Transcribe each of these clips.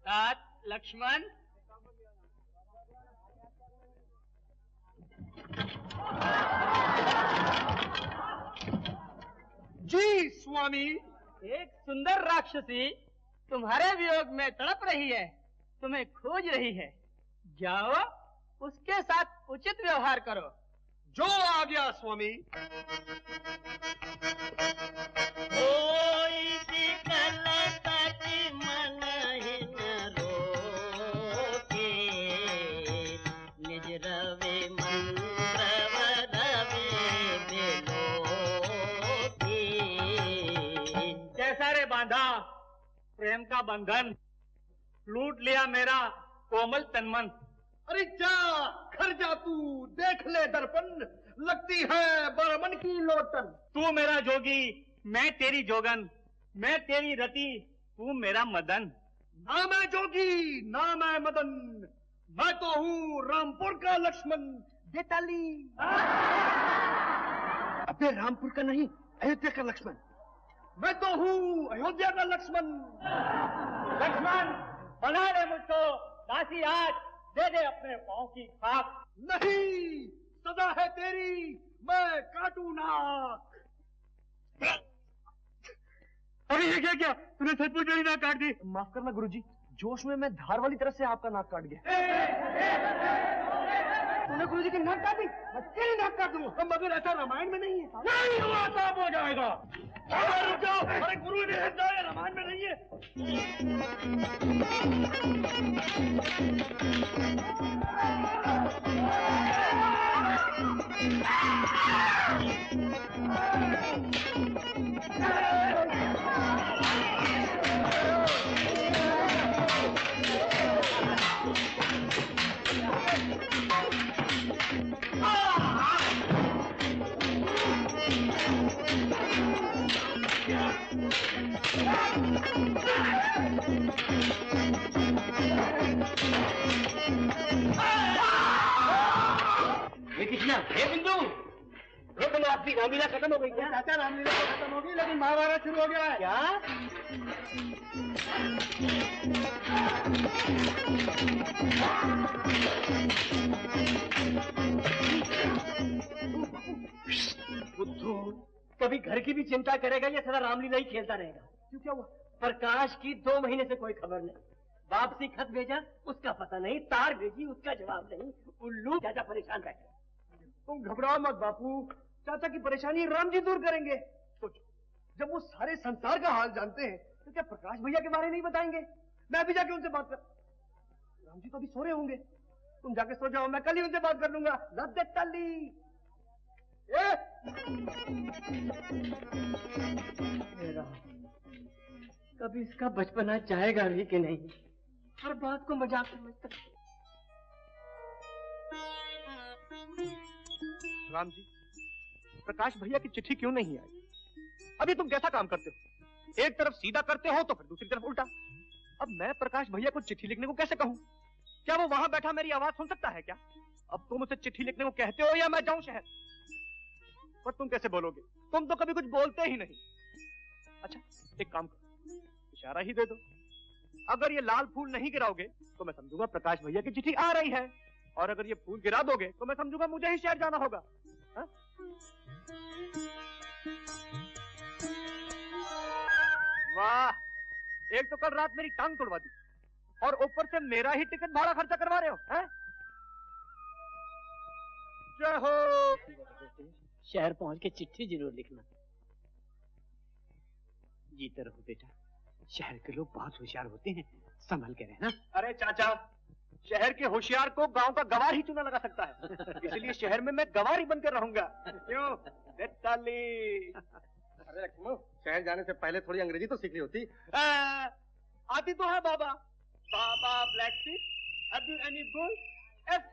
तात लक्ष्मण। जी स्वामी। एक सुंदर राक्षसी तुम्हारे वियोग में तड़प रही है, तुम्हें खोज रही है। जाओ उसके साथ उचित व्यवहार करो। जो आ गया स्वामी। निज रवे मंद्रव रवे कैसा रे बांधा प्रेम का बंधन, लूट लिया मेरा कोमल तनमन। अरे जा घर जा तू, देख ले दर्पण, लगती है बरमन की लोटन। तू मेरा जोगी, मैं तेरी जोगन, मैं तेरी रति, तू मेरा मदन। ना मैं जोगी ना मैं मदन, मैं तो हूँ रामपुर का लक्ष्मण बेताली। अबे रामपुर का नहीं, अयोध्या का लक्ष्मण। मैं तो हूँ अयोध्या का लक्ष्मण। लक्ष्मण बना दे मुझको दासी, आज दे दे अपने पाँव की खाक। नहीं, सदा है तेरी, मैं काटू नाक। अरे ये क्या तूने सचमुच मेरी नाक काट दी? माफ करना गुरुजी, जोश में मैं धार वाली तरफ से आपका नाक काट गया। तूने गुरुजी की नाक काटी, मैं तेरी नाक काट दूंगा। मगर ऐसा रामायण में नहीं है। नहीं हुआ साफ हो जाएगा। अरे रुक जाओ, अरे गुरु जी हट जाओ, रामायण में नहीं है। ये कितना है बिंदु? रुक लो, आपकी रामलीला खत्म हो गई क्या? चाचा रामलीला तो खत्म हो गई, लेकिन महाभारत शुरू हो गया है। क्या? बुद्धू, कभी घर की भी चिंता करेगा या सदा रामलीला ही खेलता रहेगा? क्यों, क्या हुआ? प्रकाश की 2 महीने से कोई खबर नहीं, वापसी खत भेजा उसका पता नहीं, तार भेजी उसका जवाब नहीं, उल्लू चाचा परेशान रहते। तुम घबराओ मत बापू, चाचा की परेशानी राम जी दूर करेंगे। सोचो, जब वो सारे संसार का हाल जानते हैं तो क्या प्रकाश भैया के बारे नहीं बताएंगे? मैं भी जाके उनसे बात कर। राम जी तो अभी सो रहे होंगे, तुम जाके सो जाओ, मैं कल ही उनसे बात कर लूंगा। रद्द तली। कभी इसका बचपना चाहेगा भी कि नहीं? हर बात को मजाक समझता। राम जी, प्रकाश भैया की चिट्ठी क्यों नहीं आई? अभी तुम कैसा काम करते हो? एक तरफ सीधा करते हो तो फिर दूसरी तरफ उल्टा। अब मैं प्रकाश भैया को चिट्ठी लिखने को कैसे कहूँ? क्या वो वहां बैठा मेरी आवाज सुन सकता है क्या? अब तुम उसे चिट्ठी लिखने को कहते हो या मैं जाऊं शहर? पर तुम कैसे बोलोगे? तुम तो कभी कुछ बोलते ही नहीं। अच्छा, एक काम करो, इशारा ही दे दो। अगर ये लाल फूल नहीं गिराओगे तो मैं समझूंगा प्रकाश भैया की चिट्ठी आ रही है, और अगर ये फूल गिरा दोगे तो मैं समझूंगा मुझे ही शहर जाना होगा। हा? वाह, एक तो कल रात मेरी टांग तोड़वा दी और ऊपर से मेरा ही टिकट भाड़ा खर्चा करवा रहे हो, हैं? जय हो। शहर पहुंच के चिट्ठी जरूर लिखना। जीते रहो बेटा, शहर के लोग बहुत होशियार होते हैं, संभल के रहना। अरे चाचा, शहर के होशियार को गांव का गवार ही चुना लगा सकता है, इसलिए शहर में मैं गवार ही बनकर रहूंगा। क्यों? अरे लक्ष्मण, शहर जाने से पहले थोड़ी अंग्रेजी तो सीख ली होती। आती तो है बाबा। Baa baa black sheep, have you any wool? Yes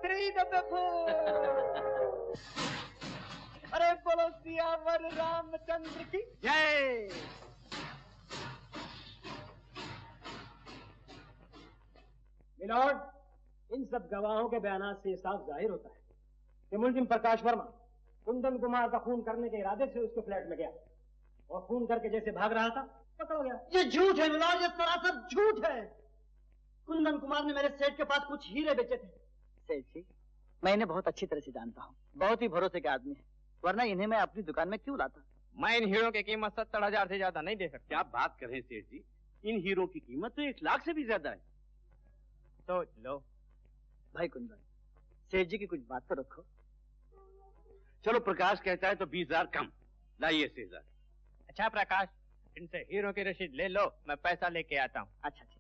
3 डब्बे फुल। अरे बोलो सियावर रामचंद्र की जय। मिलॉर्ड, इन सब गवाहों के बयान से साफ जाहिर होता है कि मुलजिम प्रकाश वर्मा कुंदन कुमार का खून करने के इरादे से उसके फ्लैट में गया और खून करके जैसे भाग रहा था पकड़ा गया। ये झूठ है मिलॉर्ड, ये सरासर झूठ है। कुंदन कुमार ने मेरे सेठ के पास कुछ हीरे बेचे थे। सेठ जी, मैं इन्हें बहुत अच्छी तरह से जानता हूँ, बहुत ही भरोसे के आदमी है, वरना इन्हें मैं अपनी दुकान में क्यों लाता। मैं इन हीरो की कीमत 70,000 से ज्यादा नहीं दे सकता। क्या बात कर रहे हैं सेठ जी, इन हीरो की कीमत तो 1 लाख से भी ज्यादा है। सोच लो। भाई कुंदन, सेठ जी की कुछ बात तो रखो। चलो प्रकाश कहता है तो 20,000 कम। लाइए सेठ। अच्छा प्रकाश, इनसे हीरो की रसीद ले लो, मैं पैसा लेके आता हूँ। अच्छा ठीक।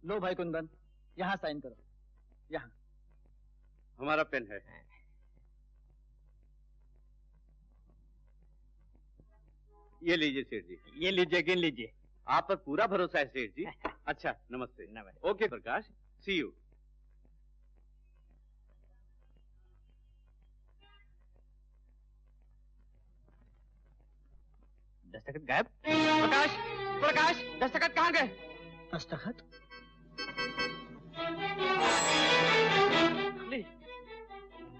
लो भाई कुंदन, यहाँ साइन करो, यहाँ। हमारा पेन है। ये लीजिए सेठ जी। ये लीजिए, गिन लीजिए। आप पर पूरा भरोसा है सेठ जी। अच्छा नमस्ते। नमस्ते। Okay Prakash, see you. दस्तखत गायब। प्रकाश, प्रकाश, दस्तखत कहाँ गए? दस्तखत?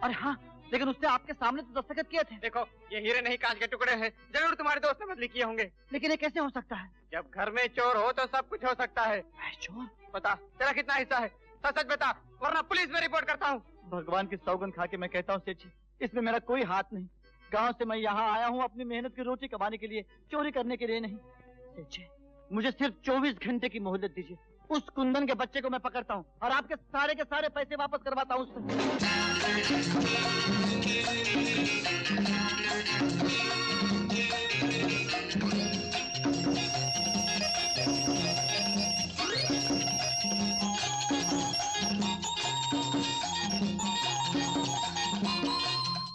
अरे हाँ, लेकिन उसने आपके सामने तो दस्तखत किए थे। देखो, ये हीरे नहीं कांच के टुकड़े हैं। जरूर तुम्हारे दोस्त ने बदली किए होंगे। लेकिन ये कैसे हो सकता है? जब घर में चोर हो तो सब कुछ हो सकता है। चोर? बता, तेरा कितना हिस्सा है? सच सच बता, वरना पुलिस में रिपोर्ट करता हूँ। भगवान की सौगंध खा के मैं कहता हूँ सेठ जी, इसमें मेरा कोई हाथ नहीं। गांव से मैं यहाँ आया हूँ अपनी मेहनत की रोटी कमाने के लिए, चोरी करने के लिए नहीं। सेठ जी, मुझे सिर्फ 24 घंटे की मोहलत दीजिए। उस कुंदन के बच्चे को मैं पकड़ता हूँ और आपके सारे के सारे पैसे वापस करवाता हूँ उससे।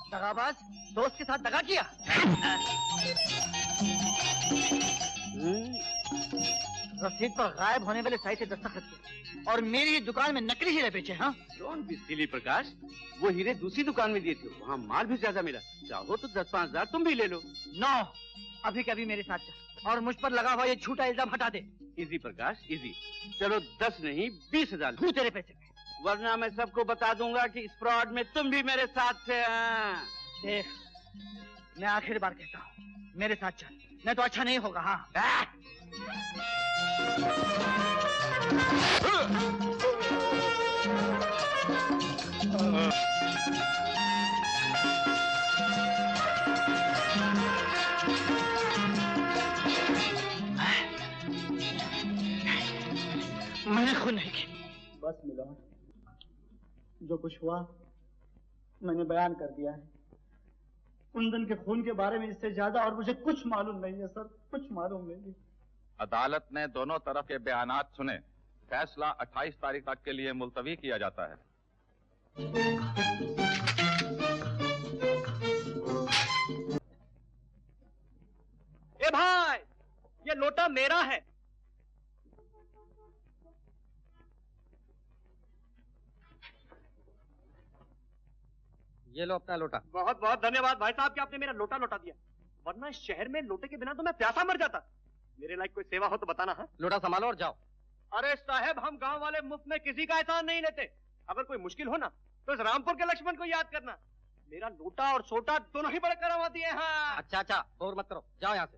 दगाबाज, दोस्त के साथ दगा किया। रसीद पर गायब होने वाले साई से दस्तखत किए और मेरी ही दुकान में नकली हीरे बेचे। हाँ, डोंट बी सिली प्रकाश, वो हीरे दूसरी दुकान में दिए थे, वहाँ माल भी ज्यादा मिला। चाहो तो 10-5 हजार तुम भी ले लो। नो, अभी के अभी मेरे साथ चल और मुझ पर लगा हुआ ये झूठा इल्जाम हटा दे। इजी प्रकाश, इजी। चलो 10 नहीं 20,000 तू तेरे पैसे, वरना मैं सबको बता दूंगा कि इस फ्रॉड में तुम भी मेरे साथ थे। देख, मैं आखिरी बार कहता हूँ, मेरे साथ चल, नहीं तो अच्छा नहीं होगा। हाँ, मैंने खून नहीं की। बस मिलॉर्ड, जो कुछ हुआ मैंने बयान कर दिया है। कुंदन के खून के बारे में इससे ज्यादा और मुझे कुछ मालूम नहीं है सर, कुछ मालूम नहीं है। अदालत ने दोनों तरफ के बयानात सुने। फैसला 28 तारीख तक के लिए मुलतवी किया जाता है। ए भाई, ये लोटा मेरा है। ये लो अपना लोटा। बहुत बहुत धन्यवाद भाई साहब कि आपने मेरा लोटा लौटा दिया, वरना इस शहर में लोटे के बिना तो मैं प्यासा मर जाता। मेरे लायक कोई सेवा हो तो बताना। है लोटा संभालो और जाओ। अरे साहब, हम गांव वाले मुफ्त में किसी का एहसान नहीं लेते। अगर कोई मुश्किल हो ना तो इस रामपुर के लक्ष्मण को याद करना। मेरा लोटा और सोटा दोनों ही बड़े करामाती हैं। हाँ, अच्छा अच्छा, और मत करो, जाओ यहाँ से।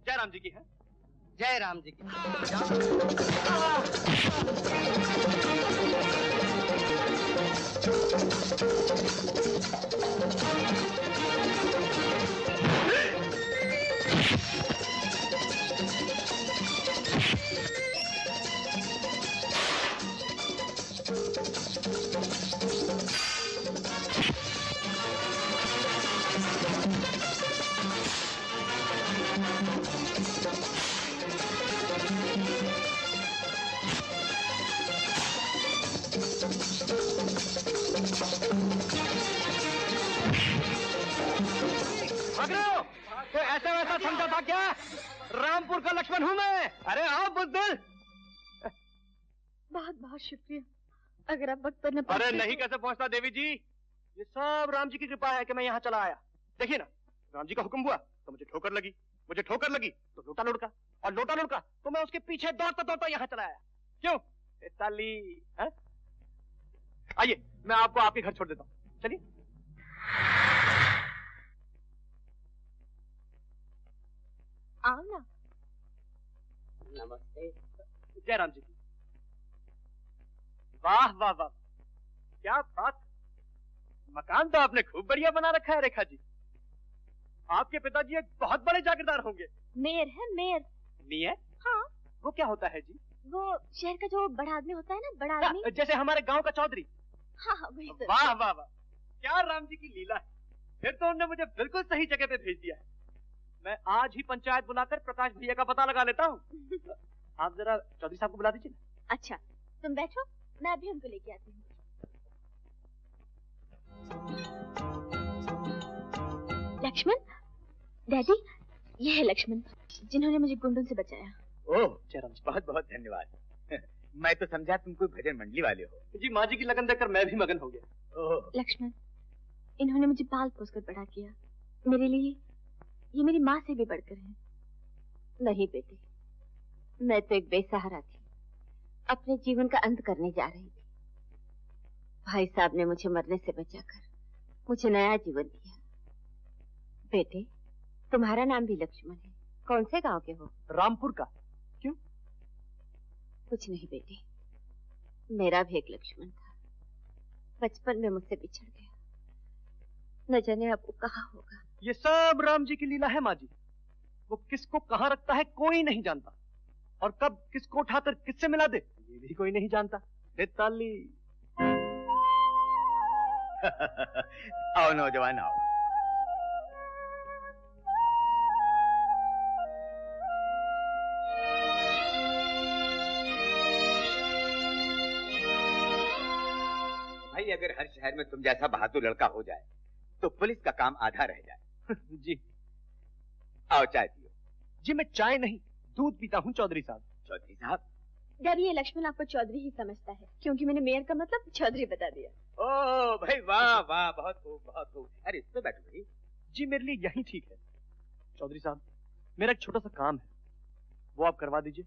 जय राम जी की है। जय राम जी की। कोई ऐसा वैसा समझा था क्या? रामपुर का लक्ष्मण हूँ मैं। अरे आओ बुज़दिल। बहुत बहुत शुक्रिया। अगर आप वक्त पर न अरे नहीं, कैसे पहुंचता देवी जी, ये सब राम जी की कृपा है कि मैं यहाँ चला आया। देखिए ना, राम जी का हुक्म हुआ तो मुझे ठोकर लगी। मुझे ठोकर लगी तो लोटा लुढ़का, और लोटा लुढ़का तो मैं उसके पीछे दौड़ता दौड़ता यहाँ चला आया। क्यों ताली? आइए मैं आपको आपके घर छोड़ देता हूँ, चलिए। आओ ना। नमस्ते। जय राम जी। वाह वाह वाह, क्या बात, मकान तो आपने खूब बढ़िया बना रखा है रेखा जी। आपके पिताजी एक बहुत बड़े जागीरदार होंगे। मेयर है, मेयर। मेयर? हाँ। वो क्या होता है जी? वो शहर का जो बड़ा आदमी होता है ना, बड़ा आदमी। जैसे हमारे गांव का चौधरी। हाँ हाँ वही तो। वाह वाह वाह, क्या राम जी की लीला है। फिर तो उन्होंने मुझे बिल्कुल सही जगह पे भेज दिया है। मैं आज ही पंचायत बुलाकर प्रकाश भैया का पता लगा लेता हूँ। आप जरा चौधरी साहब को बुला दीजिए। अच्छा तुम बैठो, मैं अभी उनको लेके आती हूँ। लक्ष्मण, डैडी ये है लक्ष्मण, जिन्होंने मुझे गुंडों से बचाया। ओह चरम, बहुत बहुत धन्यवाद। मैं तो समझा तुम कोई भजन मंडली वाले हो। जी माँ जी की लगन देखकर मैं भी मगन हो गया। ओह लक्ष्मण, इन्होंने मुझे पाल पोस कर बड़ा किया। मेरे लिए ये मेरी माँ से भी बढ़कर है। नहीं बेटे, मैं तो एक बेसहारा थी, अपने जीवन का अंत करने जा रही थी। भाई साहब ने मुझे मरने से बचाकर मुझे नया जीवन दिया। बेटे, तुम्हारा नाम भी लक्ष्मण है, कौन से गांव के हो? रामपुर का। क्यों? कुछ नहीं बेटे, मेरा भी एक लक्ष्मण था, बचपन में मुझसे बिछड़ गया, न जाने अब वो कहाँ होगा। ये सब राम जी की लीला है माँ जी। वो किसको कहाँ रखता है कोई नहीं जानता, और कब किसको उठाकर किससे मिला दे ये भी कोई नहीं जानता। ताली। आओ नौजवान आओ। भाई अगर हर शहर में तुम जैसा बहादुर लड़का हो जाए तो पुलिस का काम आधा रह जाए। जी आओ चाय पियो। जी मैं चाय नहीं दूध पीता हूँ चौधरी साहब। चौधरी साहब? डैडी ये लक्ष्मण आपको चौधरी ही समझता है, क्योंकि मैंने मेयर का मतलब चौधरी बता दिया। ओह भाई वाह वाह, बहुत खूब बहुत खूब। अरे इस पे बैठो भाई। जी मेरे लिए यही ठीक है। चौधरी साहब मेरा एक छोटा सा काम है, वो आप करवा दीजिए।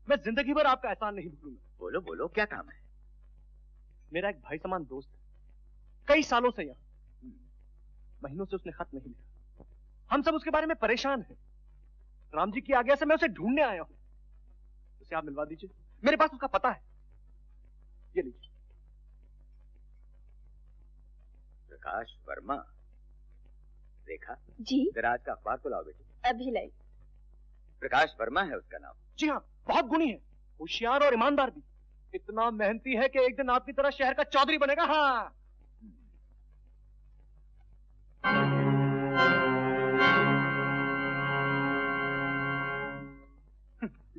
मैं जिंदगी भर आपका एहसान नहीं भूलूंगा। बोलो बोलो क्या काम है? मेरा एक भाई समान दोस्त है, कई सालों से यहाँ, महीनों से उसने खत नहीं लिखा। हम सब उसके बारे में परेशान हैं। राम जी की आज्ञा से मैं उसे ढूंढने आया हूँ, उसे आप मिलवा दीजिए। मेरे पास उसका पता है, ये लीजिए। प्रकाश वर्मा। रेखा जी जरा आज का अखबार को लाओ बेटी। अभी लाई। प्रकाश वर्मा है उसका नाम। जी हाँ, बहुत गुणी है, होशियार और ईमानदार भी। इतना मेहनती है कि एक दिन आपकी तरह शहर का चौधरी बनेगा। हाँ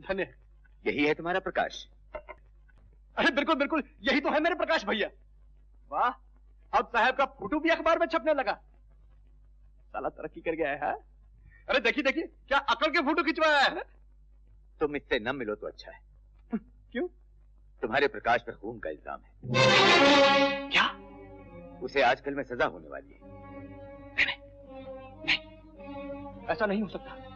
धन्य। यही है तुम्हारा प्रकाश? अरे बिल्कुल बिल्कुल, यही तो है मेरे प्रकाश भैया। वाह, अब साहब का फोटो भी अखबार में छपने लगा। साला तरक्की कर गया है। अरे देखिए देखिए, क्या अकल के फोटो खिंचवाया है। तुम इससे न मिलो तो अच्छा है। क्यों? तुम्हारे प्रकाश पर खून का इल्जाम है। क्या? उसे आजकल में सजा होने वाली है। ऐसा नहीं हो सकता।